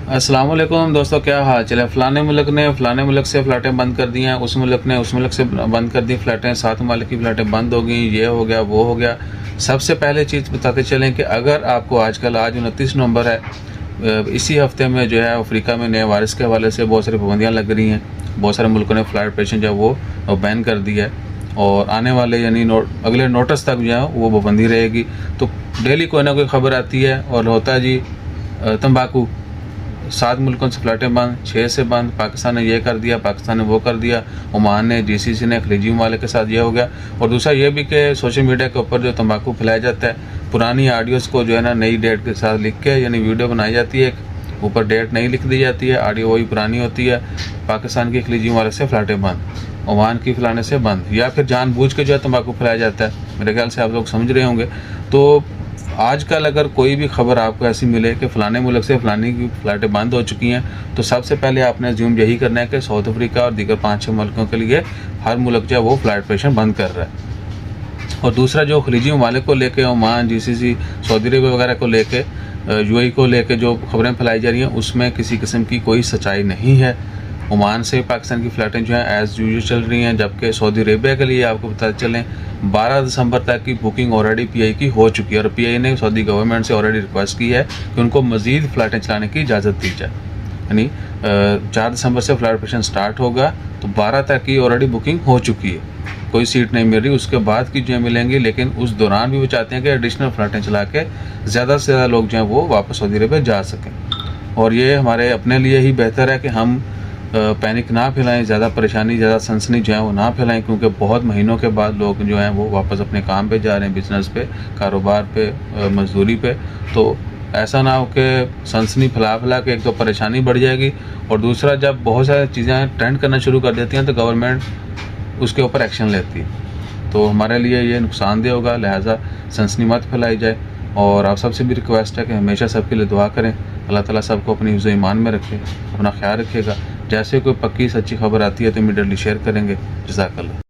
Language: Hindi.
अस्सलाम वालेकुम दोस्तों, क्या हाल चल है। फ़लाने मुल्क ने फ़लाने मुल्क से फ़्लाइटें बंद कर दी हैं, उस मुल्क ने उस मुल्क से बंद कर दी फ़्लाइटें, 7 ममालिक की फ़्लाइटें बंद हो गई, ये हो गया वो हो गया। सबसे पहले चीज़ बताते चलें कि अगर आपको आज 29 नवंबर है, इसी हफ्ते में जो है अफ्रीका में नए वायरस के हवाले से बहुत सारी पाबंदियाँ लग रही हैं। बहुत सारे मुल्कों ने फ़्लाइट ऑपरेशन जो है वो बैन कर दी है और आने वाले अगले नोटिस तक जो है वो पाबंदी रहेगी। तो डेली कोई ना कोई ख़बर आती है और होता है जी तंबाकू 7 मुल्कों से फ़्लाइटें बंद, 6 से बंद, पाकिस्तान ने ये कर दिया, पाकिस्तान ने वो कर दिया, ओमान ने, जीसीसी ने, खलीजी ममालिक के साथ ये हो गया। और दूसरा ये भी कि सोशल मीडिया के ऊपर जो तंबाकू फैलाया जाता है, पुरानी ऑडियोज़ को जो है ना नई डेट के साथ लिख के यानी वीडियो बनाई जाती है, ऊपर डेट नहीं लिख दी जाती है, ऑडियो वही पुरानी होती है। पाकिस्तान की खलीजी ममालिक से फ़्लाइटें बंद, ओमान की फलाने से बंद, या फिर जानबूझ के जो है तंबाकू फैलाया जाता है। मेरे ख्याल से आप लोग समझ रहे होंगे। तो आजकल अगर कोई भी खबर आपको ऐसी मिले कि फ़लाने मुल्क से फ़लानी की फ़्लाइटें बंद हो चुकी हैं, तो सबसे पहले आपने ज़ूम यही करना है कि साउथ अफ्रीका और दीगर 5-6 मुल्कों के लिए हर मुल्क जो है वो फ़्लाइट ऑपरेशन बंद कर रहा है। और दूसरा जो खलीजी ममालिक को लेके, ओमान, जीसीसी, सऊदी अरब वगैरह को लेके, यूएई को लेके जो खबरें फैलाई जा रही हैं, उसमें किसी किस्म की कोई सच्चाई नहीं है। ओमान से पाकिस्तान की फ़्लाइटें जो हैं एज़ यूजुअल चल रही हैं, जबकि सऊदी अरेबिया के लिए आपको पता चलें 12 दिसंबर तक की बुकिंग ऑलरेडी पीआई की हो चुकी है और पीआई ने सऊदी गवर्नमेंट से ऑलरेडी रिक्वेस्ट की है कि उनको मज़ीद फ़्लाइटें चलाने की इजाज़त दी जाए। यानी 4 दिसंबर से फ़्लाइट ऑपरेशन स्टार्ट होगा, तो 12 तक की ऑलरेडी बुकिंग हो चुकी है, कोई सीट नहीं मिल रही, उसके बाद की जो मिलेंगी। लेकिन उस दौरान भी वो चाहते हैं कि एडिशनल फ़्लाइटें चला के ज़्यादा से ज़्यादा लोग जो हैं वो वापस सऊदी अरबिया जा सकें। और ये हमारे अपने लिए ही बेहतर है कि हम पैनिक ना फैलाएं, ज़्यादा परेशानी, ज़्यादा सनसनी जो है वो ना फैलाएं, क्योंकि बहुत महीनों के बाद लोग जो हैं वो वापस अपने काम पे जा रहे हैं, बिज़नेस पे, कारोबार पे, मजदूरी पे। तो ऐसा ना हो कि सनसनी फैला के एक तो परेशानी बढ़ जाएगी और दूसरा जब बहुत सारी चीज़ें ट्रेंड करना शुरू कर देती हैं तो गवर्नमेंट उसके ऊपर एक्शन लेती है। तो हमारे लिए ये नुकसानदेह होगा, लिहाजा सनसनी मत फैलाई जाए। और आप सबसे भी रिक्वेस्ट है कि हमेशा सबके लिए दुआ करें, अल्लाह ताला सबको अपनी हिफ्ज़ ईमान में रखे, अपना ख्याल रखिएगा। जैसे कोई पक्की सच्ची खबर आती है तो इमीडिएटली शेयर करेंगे। जज़ाकल्लाह।